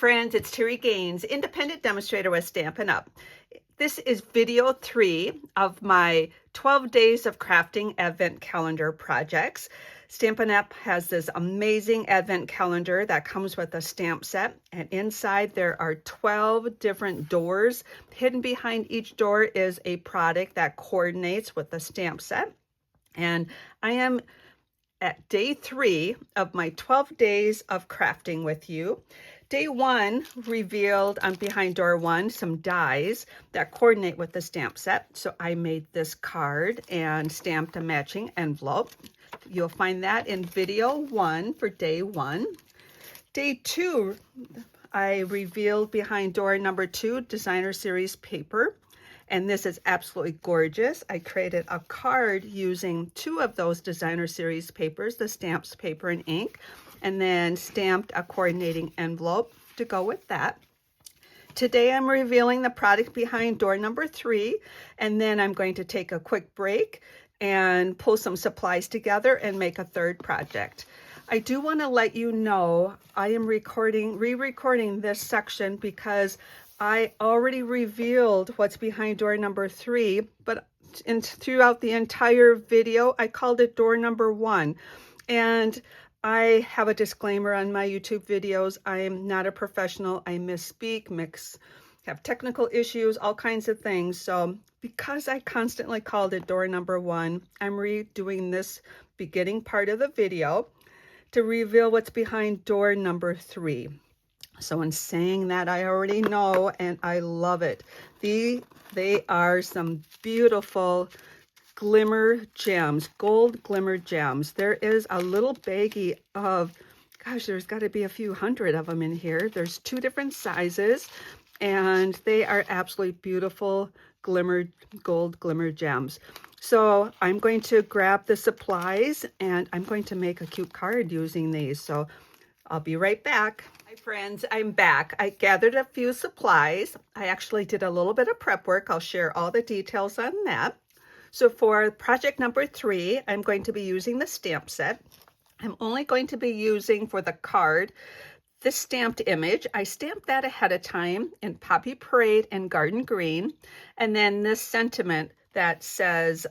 friends, it's Terri Gaines, independent demonstrator with Stampin' Up. This is video 3 of my 12 days of crafting advent calendar projects. Stampin' Up has this amazing advent calendar that comes with a stamp set, and inside there are 12 different doors. Hidden behind each door is a product that coordinates with the stamp set. And I am at day 3 of my 12 days of crafting with you. Day 1 revealed on behind door 1 some dies that coordinate with the stamp set. So I made this card and stamped a matching envelope. You'll find that in video 1 for day 1. Day 2, I revealed behind door number 2 designer series paper. And this is absolutely gorgeous. I created a card using 2 of those designer series papers, the stamps paper and ink, and then stamped a coordinating envelope to go with that. Today I'm revealing the product behind door number 3, and then I'm going to take a quick break and pull some supplies together and make a third project. I do want to let you know I am re-recording this section because I already revealed what's behind door number 3, but throughout the entire video, I called it door number 1. And I have a disclaimer on my YouTube videos. I am not a professional. I misspeak, have technical issues, all kinds of things. So because I constantly called it door number 1, I'm redoing this beginning part of the video to reveal what's behind door number 3. So in saying that, I already know, and I love it. They are some beautiful glimmer gems, gold glimmer gems. There is a little baggie of, gosh, there's got to be a few hundred of them in here. There's 2 different sizes, and they are absolutely beautiful gold glimmer gems. So I'm going to grab the supplies, and I'm going to make a cute card using these. So I'll be right back. Hi friends, I'm back. I gathered a few supplies. I actually did a little bit of prep work. I'll share all the details on that. So for project number 3, I'm going to be using the stamp set. I'm only going to be using for the card this stamped image. I stamped that ahead of time in Poppy Parade and Garden Green. And then this sentiment that says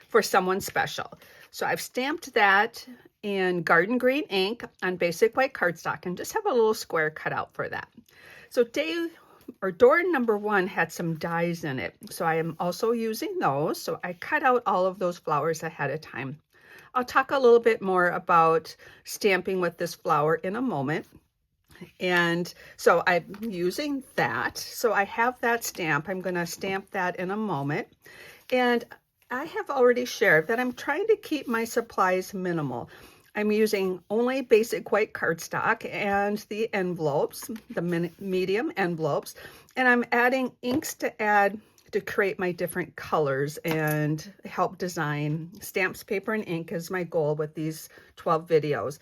for someone special. So I've stamped that in Garden Green ink on basic white cardstock and just have a little square cut out for that. So door number 1 had some dies in it. So I am also using those. So I cut out all of those flowers ahead of time. I'll talk a little bit more about stamping with this flower in a moment. And so I'm using that. So I have that stamp. I'm going to stamp that in a moment. And I have already shared that I'm trying to keep my supplies minimal. I'm using only basic white cardstock and the envelopes, the medium envelopes, and I'm adding inks to create my different colors and help design. Stamps, paper, and ink is my goal with these 12 videos.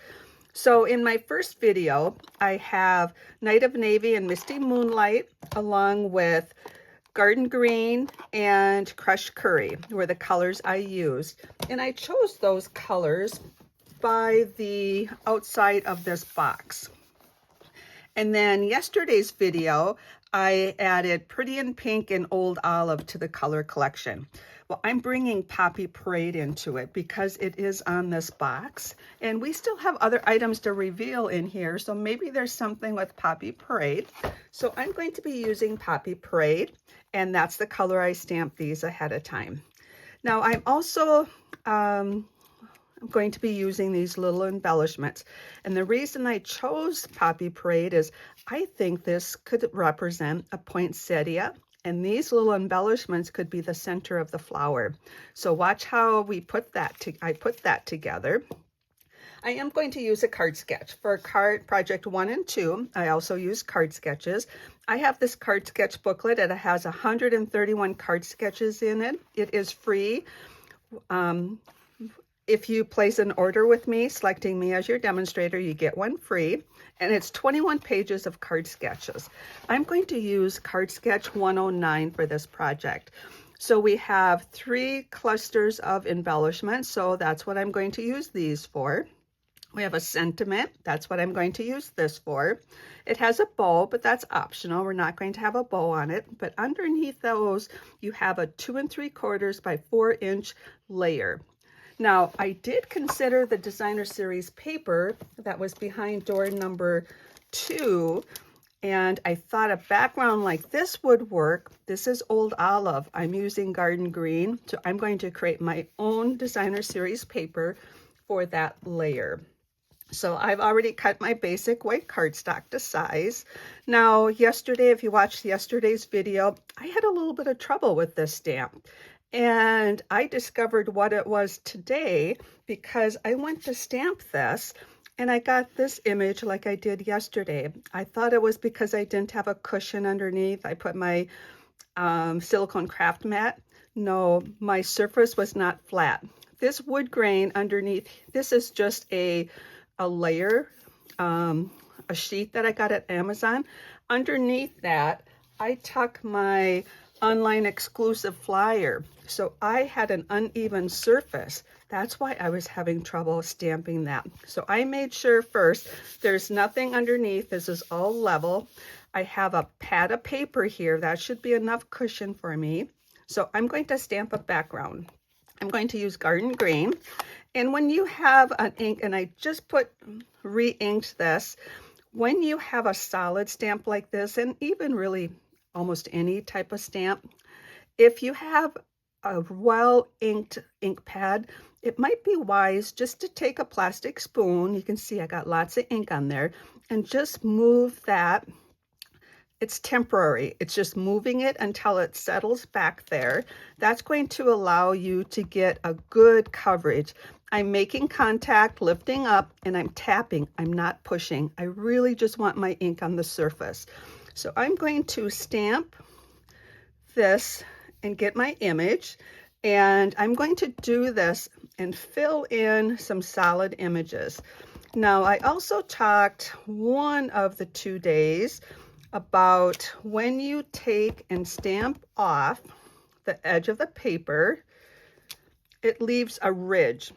So in my first video, I have Night of Navy and Misty Moonlight along with Garden Green and Crushed Curry were the colors I used. And I chose those colors by the outside of this box. And then yesterday's video, I added Pretty in Pink and Old Olive to the color collection. Well, I'm bringing Poppy Parade into it because it is on this box. And we still have other items to reveal in here, so maybe there's something with Poppy Parade. So I'm going to be using Poppy Parade, and that's the color I stamped these ahead of time. Now, I'm also I'm going to be using these little embellishments. And the reason I chose Poppy Parade is I think this could represent a poinsettia, and these little embellishments could be the center of the flower. So watch how I put that together. I am going to use a card sketch for project 1 and 2. I also use card sketches. I have this card sketch booklet and it has 131 card sketches in it. It is free. If you place an order with me, selecting me as your demonstrator, you get one free, and it's 21 pages of card sketches. I'm going to use Card Sketch 109 for this project. So we have 3 clusters of embellishments, so that's what I'm going to use these for. We have a sentiment. That's what I'm going to use this for. It has a bow, but that's optional. We're not going to have a bow on it. But underneath those, you have a 2 3/4 by 4-inch layer. Now, I did consider the designer series paper that was behind door number 2, and I thought a background like this would work. This is Old Olive. I'm using Garden Green, so I'm going to create my own designer series paper for that layer. So I've already cut my basic white cardstock to size. Now, yesterday, if you watched yesterday's video, I had a little bit of trouble with this stamp. And I discovered what it was today because I went to stamp this and I got this image like I did yesterday. I thought it was because I didn't have a cushion underneath. I put my silicone craft mat. No, my surface was not flat. This wood grain underneath, this is just a layer, a sheet that I got at Amazon. Underneath that, I tuck my online exclusive flyer. So I had an uneven surface. That's why I was having trouble stamping that. So I made sure first, there's nothing underneath. This is all level. I have a pad of paper here. That should be enough cushion for me. So I'm going to stamp a background. I'm going to use Garden Green. And when you have an ink, and I just re-inked this, when you have a solid stamp like this, and even really almost any type of stamp, if you have a well-inked ink pad, it might be wise just to take a plastic spoon. You can see I got lots of ink on there, and just move that. It's temporary. It's just moving it until it settles back there. That's going to allow you to get a good coverage. I'm making contact, lifting up, and I'm tapping. I'm not pushing. I really just want my ink on the surface. So I'm going to stamp this and get my image, and I'm going to do this and fill in some solid images. Now, I also talked one of the 2 days about when you take and stamp off the edge of the paper, it leaves a ridge.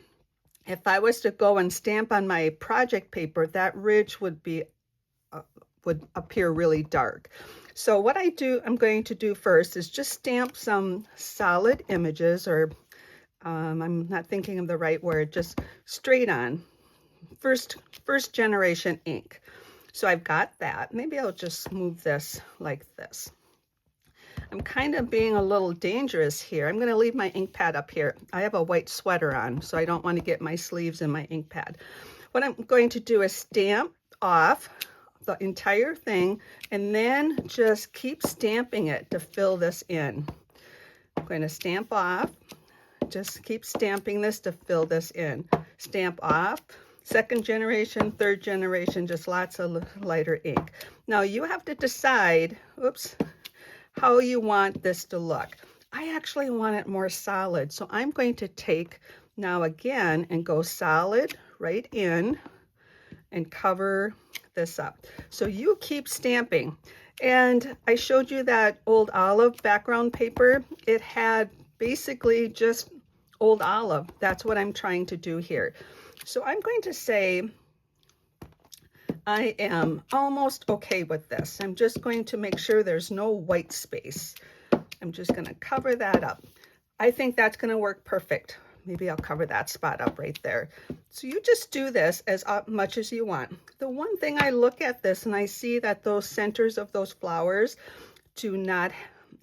If I was to go and stamp on my project paper, that ridge would appear really dark. So what I'm going to do first is just stamp some solid images, or I'm not thinking of the right word, just straight on, first generation ink. So I've got that. Maybe I'll just move this like this. I'm kind of being a little dangerous here. I'm going to leave my ink pad up here. I have a white sweater on, so I don't want to get my sleeves in my ink pad. What I'm going to do is stamp off the entire thing and then just keep stamping it to fill this in. I'm going to stamp off, just keep stamping this to fill this in. Stamp off. Second generation, third generation, just lots of lighter ink. Now you have to decide, how you want this to look. I actually want it more solid, so I'm going to take now again and go solid right in and cover this up. So you keep stamping. And I showed you that Old Olive background paper. It had basically just Old Olive. That's what I'm trying to do here. So I'm going to say I am almost okay with this. I'm just going to make sure there's no white space. I'm just going to cover that up. I think that's going to work perfect. Maybe I'll cover that spot up right there. So you just do this as much as you want. The one thing I look at this and I see that those centers of those flowers do not,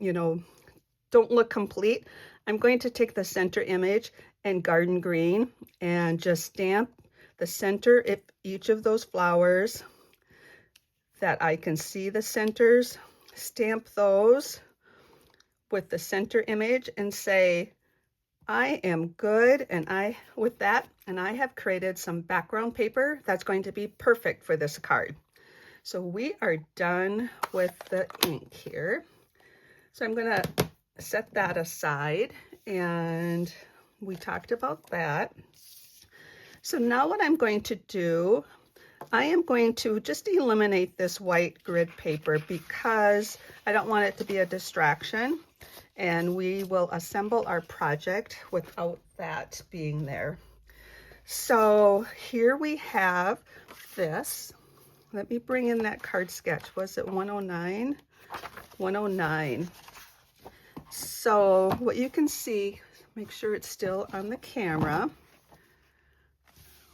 don't look complete. I'm going to take the center image and Garden Green and just stamp the center of each of those flowers that I can see the centers, stamp those with the center image and say, I am good with that, and I have created some background paper that's going to be perfect for this card. So we are done with the ink here. So I'm going to set that aside, and we talked about that. So now what I'm going to do, I am going to just eliminate this white grid paper because I don't want it to be a distraction, and we will assemble our project without that being there. So here we have this. Let me bring in that card sketch. Was it 109? 109. So what you can see, make sure it's still on the camera.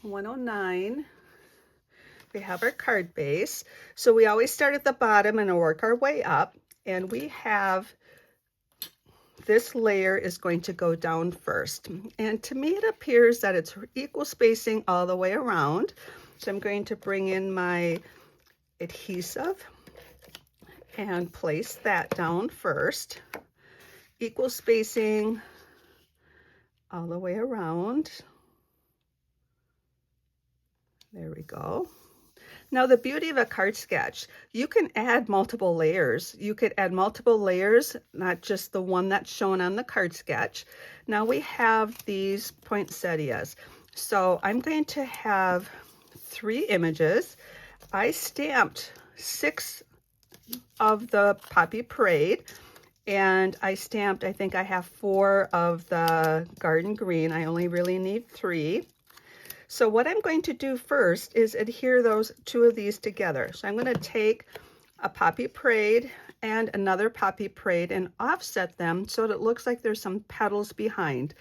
109. We have our card base. So we always start at the bottom and work our way up. And we have this layer is going to go down first. And to me, it appears that it's equal spacing all the way around. So I'm going to bring in my adhesive and place that down first. Equal spacing all the way around. There we go. Now the beauty of a card sketch, you can add multiple layers. You could add multiple layers, not just the one that's shown on the card sketch. Now we have these poinsettias. So I'm going to have 3 images. I stamped 6 of the Poppy Parade, and I stamped, I think I have 4 of the Garden Green. I only really need 3. So what I'm going to do first is adhere those 2 of these together. So I'm going to take a Poppy Parade and another Poppy Parade and offset them so that it looks like there's some petals behind.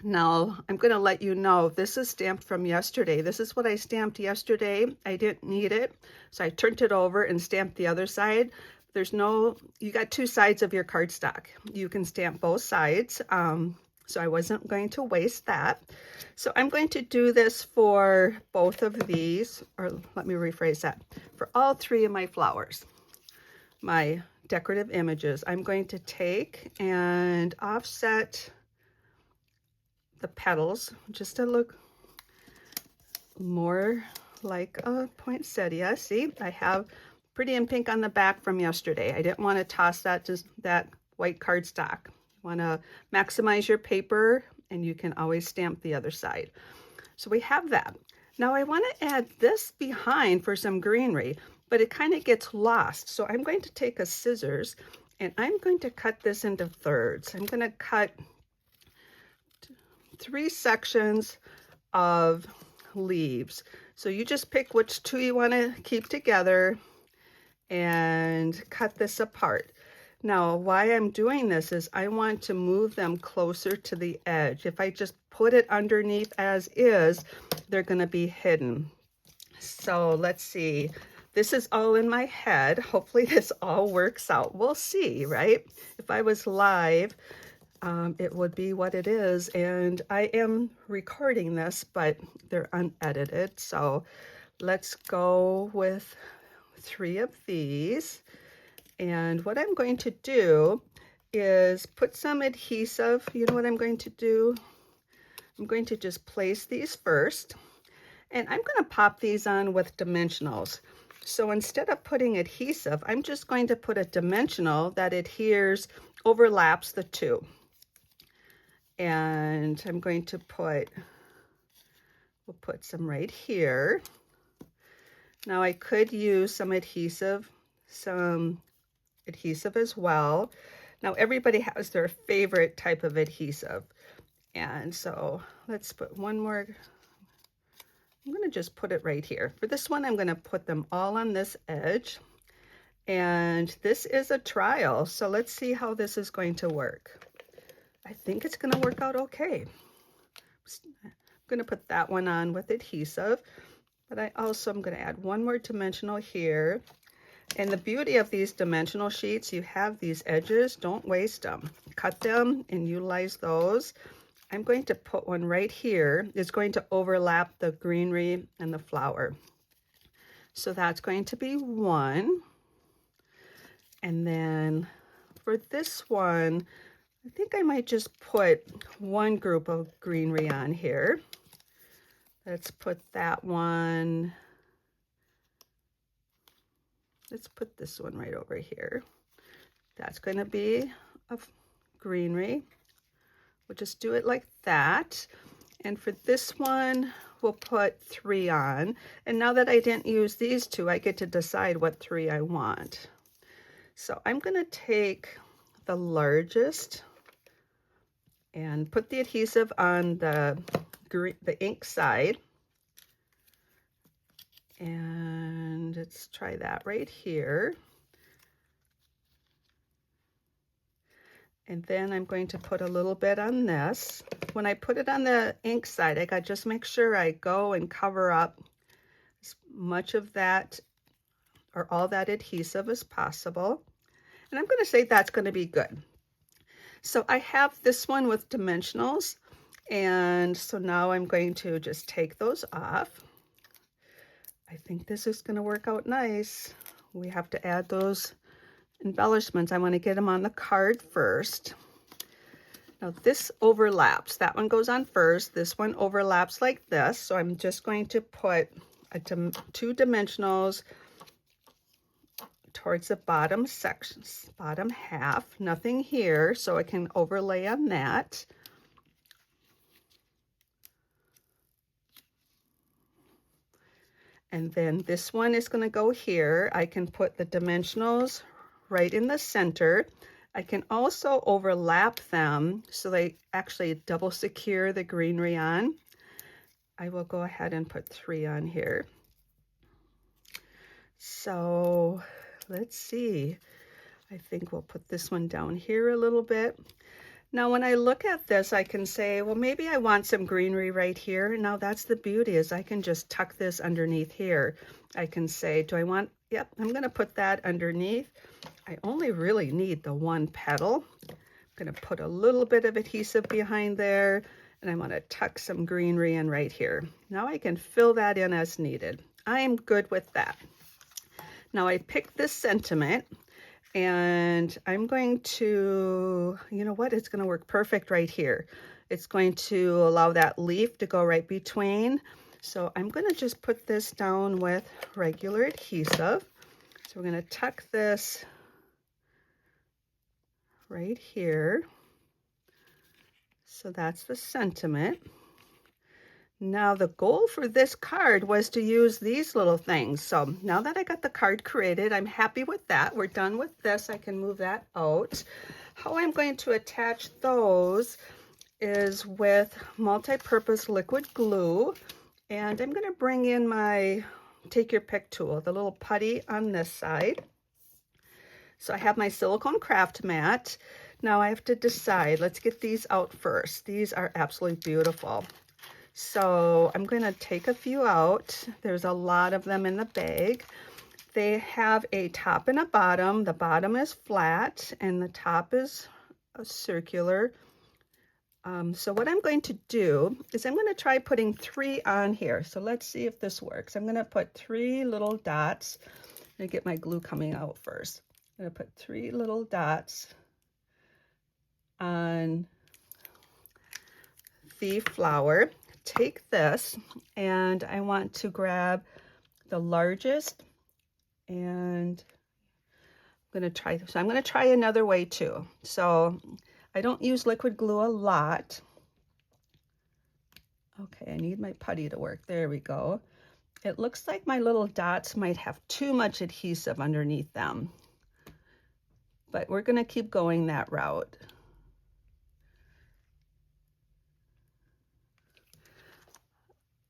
Now I'm going to let you know this is stamped from yesterday. This is what I stamped yesterday. I didn't need it, so I turned it over and stamped the other side. There's no, you got 2 sides of your cardstock. You can stamp both sides. So I wasn't going to waste that. So I'm going to do this for both of these, or let me rephrase that, for all 3 of my flowers, my decorative images. I'm going to take and offset the petals just to look more like a poinsettia. See, I have pretty in pink on the back from yesterday. I didn't want to toss that, just that white cardstock. Want to maximize your paper, and you can always stamp the other side. So we have that. Now I want to add this behind for some greenery, but it kind of gets lost. So I'm going to take a scissors and I'm going to cut this into thirds. I'm going to cut 3 sections of leaves. So you just pick which 2 you want to keep together and cut this apart. Now, why I'm doing this is I want to move them closer to the edge. If I just put it underneath as is, they're going to be hidden. So let's see. This is all in my head. Hopefully this all works out. We'll see, right? If I was live, it would be what it is. And I am recording this, but they're unedited. So let's go with 3 of these. And what I'm going to do is put some adhesive. You know what I'm going to do? I'm going to just place these first. And I'm going to pop these on with dimensionals. So instead of putting adhesive, I'm just going to put a dimensional that adheres, overlaps the 2. And I'm going to put, we'll put some right here. Now I could use some adhesive as well. Now everybody has their favorite type of adhesive, and so let's put one more. I'm going to just put it right here. For this one, I'm going to put them all on this edge, and this is a trial, so let's see how this is going to work. I think it's going to work out okay. I'm going to put that one on with adhesive, but I also am going to add one more dimensional here. And the beauty of these dimensional sheets, you have these edges, don't waste them. Cut them and utilize those. I'm going to put one right here. It's going to overlap the greenery and the flower. So that's going to be 1. And then for this one, I think I might just put 1 group of greenery on here. Let's put that one. Let's put this one right over here. That's going to be a greenery. We'll just do it like that. And for this one, we'll put 3 on. And now that I didn't use these 2, I get to decide what 3 I want. So I'm going to take the largest and put the adhesive on the the ink side. And let's try that right here. And then I'm going to put a little bit on this. When I put it on the ink side, I got just make sure I go and cover up as much of that or all that adhesive as possible. And I'm going to say that's going to be good. So I have this one with dimensionals. And so now I'm going to just take those off. I think this is going to work out nice. We have to add those embellishments. I want to get them on the card first. Now this overlaps. That one goes on first. This one overlaps like this. So I'm just going to put two dimensionals towards the bottom sections, bottom half. Nothing here, so I can overlay on that. And then this one is going to go here. I can put the dimensionals right in the center. I can also overlap them so they actually double secure the greenery on. I will go ahead and put 3 on here. So let's see. I think we'll put this one down here a little bit. Now when I look at this, I can say, well, maybe I want some greenery right here. Now that's the beauty, is I can just tuck this underneath here. I can say, do I want, yep, I'm gonna put that underneath. I only really need the one petal. I'm gonna put a little bit of adhesive behind there, and I'm gonna tuck some greenery in right here. Now I can fill that in as needed. I am good with that. Now I picked this sentiment, and I'm going to, you know what, it's going to work perfect right here. It's going to allow that leaf to go right between. So I'm going to just put this down with regular adhesive. So we're going to tuck this right here. So that's the sentiment. Now the goal for this card was to use these little things. So now that I got the card created, I'm happy with that. We're done with this. I can move that out. How I'm going to attach those is with multi-purpose liquid glue. And I'm going to bring in my take your pick tool, the little putty on this side. So I have my silicone craft mat. Now I have to decide. Let's get these out first. These are absolutely beautiful. So I'm going to take a few out. There's a lot of them in the bag. They have a top and a bottom. The bottom is flat and the top is circular. So what I'm going to do is I'm going to try putting 3 on here. So let's see if this works. I'm going to put 3 little dots. I'm going to get my glue coming out first. I'm going to put 3 little dots on the flower. Take this, and I want to grab the largest, and I'm going to try, so I'm going to try another way too. So I don't use liquid glue a lot. Okay, I need my putty to work. There we go. It looks like my little dots might have too much adhesive underneath them, but we're going to keep going that route.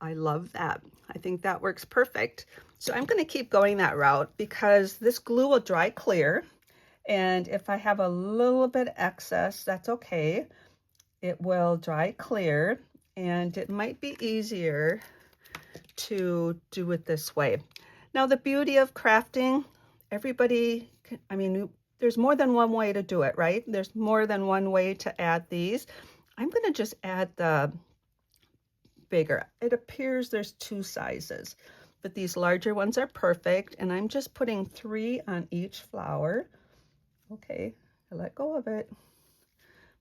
I love that. I think that works perfect. So I'm going to keep going that route because this glue will dry clear. And if I have a little bit excess, that's okay. It will dry clear, and it might be easier to do it this way. Now, the beauty of crafting, everybody, I mean, there's more than one way to do it, right? There's more than one way to add these. I'm going to just add the bigger. It appears there's 2 sizes, but these larger ones are perfect, and I'm just putting 3 on each flower. Okay, I let go of it.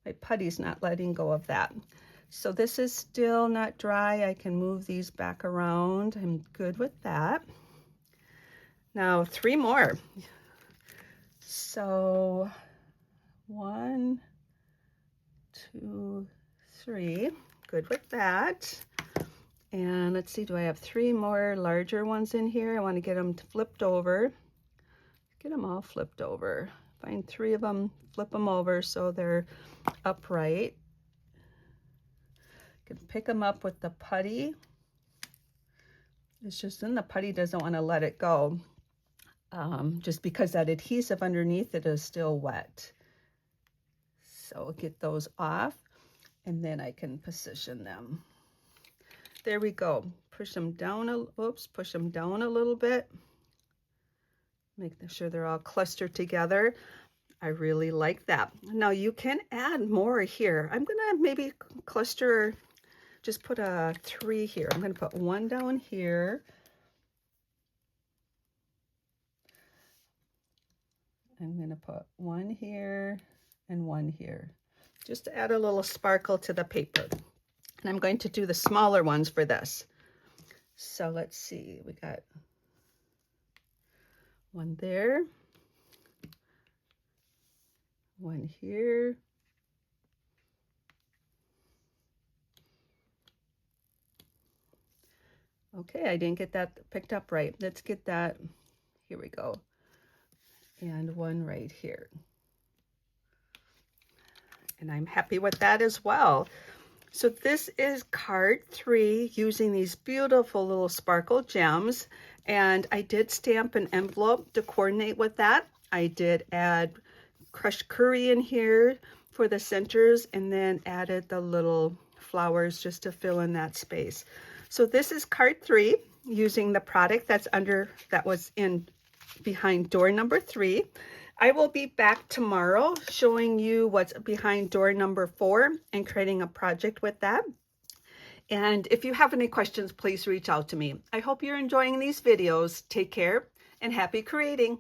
My putty's not letting go of that. So this is still not dry. I can move these back around. I'm good with that. Now 3 more. So 1, 2, 3. Good with that. And let's see, do I have 3 more larger ones in here? I want to get them flipped over. Get them all flipped over. Find 3 of them, flip them over so they're upright. can pick them up with the putty. It's just then the putty doesn't want to let it go, just because that adhesive underneath it is still wet. So get those off, and then I can position them. There we go. Push them down push them down a little bit. Make sure they're all clustered together. I really like that. Now you can add more here. I'm gonna maybe cluster, just put a 3 here. I'm gonna put 1 down here. I'm gonna put 1 here and 1 here, just to add a little sparkle to the paper. And I'm going to do the smaller ones for this. So let's see, we got 1 there, 1 here, okay, I didn't get that picked up right. Let's get that, here we go, and 1 right here. And I'm happy with that as well. So this is card 3 using these beautiful little sparkle gems, and I did stamp an envelope to coordinate with that. I did add crushed curry in here for the centers, and then added the little flowers just to fill in that space. So this is card 3 using the product that was in behind door number 3. I will be back tomorrow showing you what's behind door number 4 and creating a project with that. And if you have any questions, please reach out to me. I hope you're enjoying these videos. Take care and happy creating.